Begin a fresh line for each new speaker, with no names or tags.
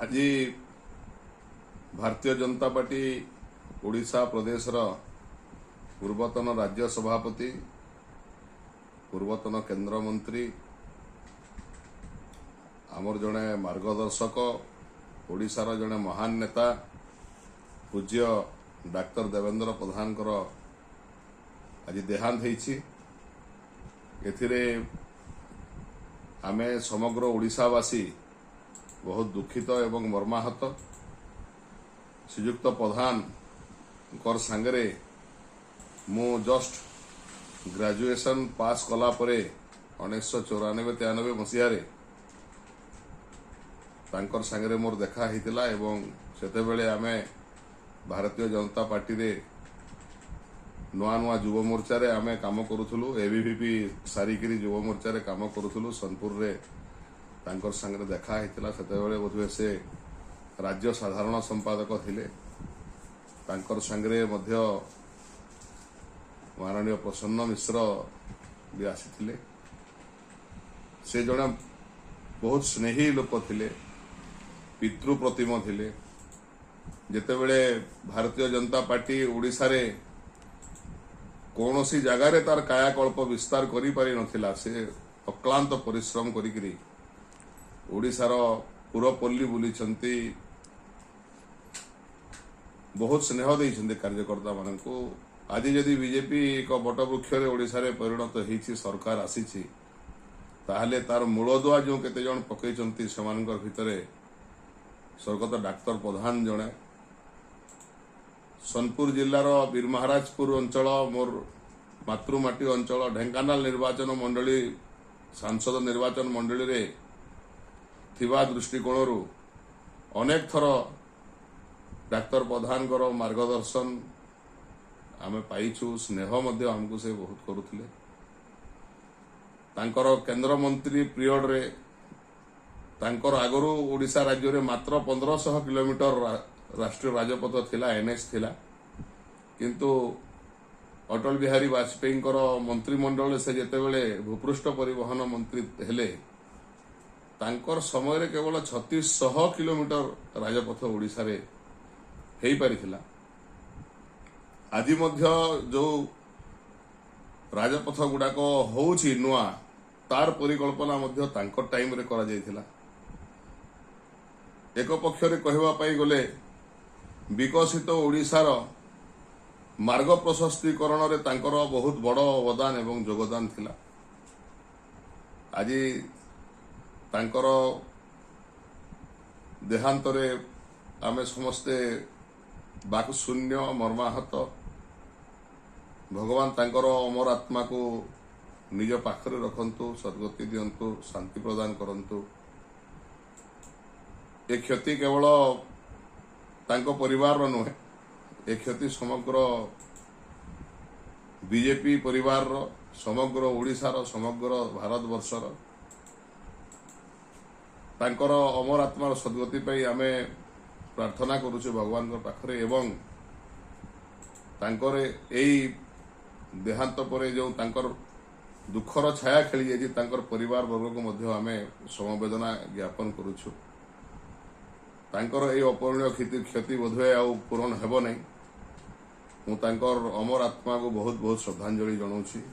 आज भारतीय जनता पार्टी ओडिशा प्रदेश पूर्वतन राज्य सभापति पूर्वतन केंद्र मंत्री आमर जड़े मार्गदर्शक ओडिशार जड़े महान नेता पूज्य डाक्टर देवेंद्र प्रधान आज देहांत होइछि। एथिरे आमे समग्र ओडिशावासी बहुत दुखित एवं मर्माहत। श्रीयुक्त प्रधान कर सांगरे मु जस्ट ग्रेजुएशन पास कला परे 1994-93 मसीह तांकर सांगरे मोर देखा हितिला एवं सेते बेले आमे भारतीय जनता पार्टी रे नुआ नुआ युव मोर्चा रे आमे काम करूथुलु। एबीवीपी सारिकिरी युव मोर्चा रे काम करूथुलु। सोनपुर रे तांकर सांगरे देखा हितिला। सेते बेले बोधवे से राज्य साधारण संपादक थिले। तांकर सांगरे मध्य माननीय प्रसन्न मिश्र भी आसीथिले। से जणे बहुत स्नेही लोक थिले, पितृप्रतिम थिले। जेतेबेले भारतीय जनता पार्टी ओडिशा रे कौनसी जगार तार कायाकल्प विस्तार करि पारि नथिला। से अक्लांत परिश्रम करिकरी ओडिशार पुरपल्ली बुलीचंती, बहुत स्नेह देइछन्ते कार्यकर्ता माननकु। आज यदि बीजेपी एक बटवृक्ष रे ओडिशा रे परिणत होइछि, सरकार आसीछि, ताहले तार मूलदुआ जो केते जण पकैचंती सेमानकर भितरे स्वर्गत डाक्टर प्रधान जणे। सोनपुर जिल्लार वीर महाराजपुर अंचल मोर मातृमाटी अंचल ढेंकानाल निर्वाचन मंडली सांसद निर्वाचन मंडली रे थिबा दृष्टिकोण अनेक थर डाक्तर प्रधान मार्गदर्शन आमे पाइछु। स्नेह मध्य हमको से बहुत करुथिले। तांकर केंद्र मंत्री पीरियड रे तांकर आगरू ओडिशा राज्य रे मात्र 1500 किलोमीटर राष्ट्रीय राजपथ थिला, एनएच थिला। किंतु अटल बिहारी वाजपेयी मंत्रिमंडल से जेतेबेले भूपृष्ठ परिवहन मंत्री हेले, तांकर समय रे केवल 3600 किलोमीटर राजपथ ओडिशा रे हेई पारिथिला। आज मध्य जो राजपथ गुड़ाक होउछि नुआ, तार परिकल्पना मध्य तांकर टाइम रे करा जायथिला। एक पक्ष रे कहवा पाई गले विकसित ओडिशार मार्ग प्रशस्तीकरण रे तांकर बहुत बड़ अवदान एवं योगदान थिला। आज तांकर देहांत रे आमे समस्ते बाक शून्य मर्माहत। भगवान तांकर अमर आत्मा को निज पाखरे रखंतु, सद्गति दियंतु, शांति प्रदान करंतु। ए क्षति केवल तांको परिवार रो नुहे, ए क्षति समग्र बीजेपी परिवार रो, समग्र ओडिशा रो, समग्र भारत वर्षर। तांकर अमर आत्मार सद्गति पई आमे प्रार्थना करूछु भगवान को पाखरे। एवं तांकर एई देहांत परे जो तांकर दुखर छाया खेली जाइछि, तांकर परिवार वर्ग को मध्य आमे समवेदना ज्ञापन करूछु। तांकर एई अपूरणीय क्षति बोधवे आ पूरण हेबो नै। मु तांकर अमर आत्मा को बहुत बहुत श्रद्धांजलि जनाउछि।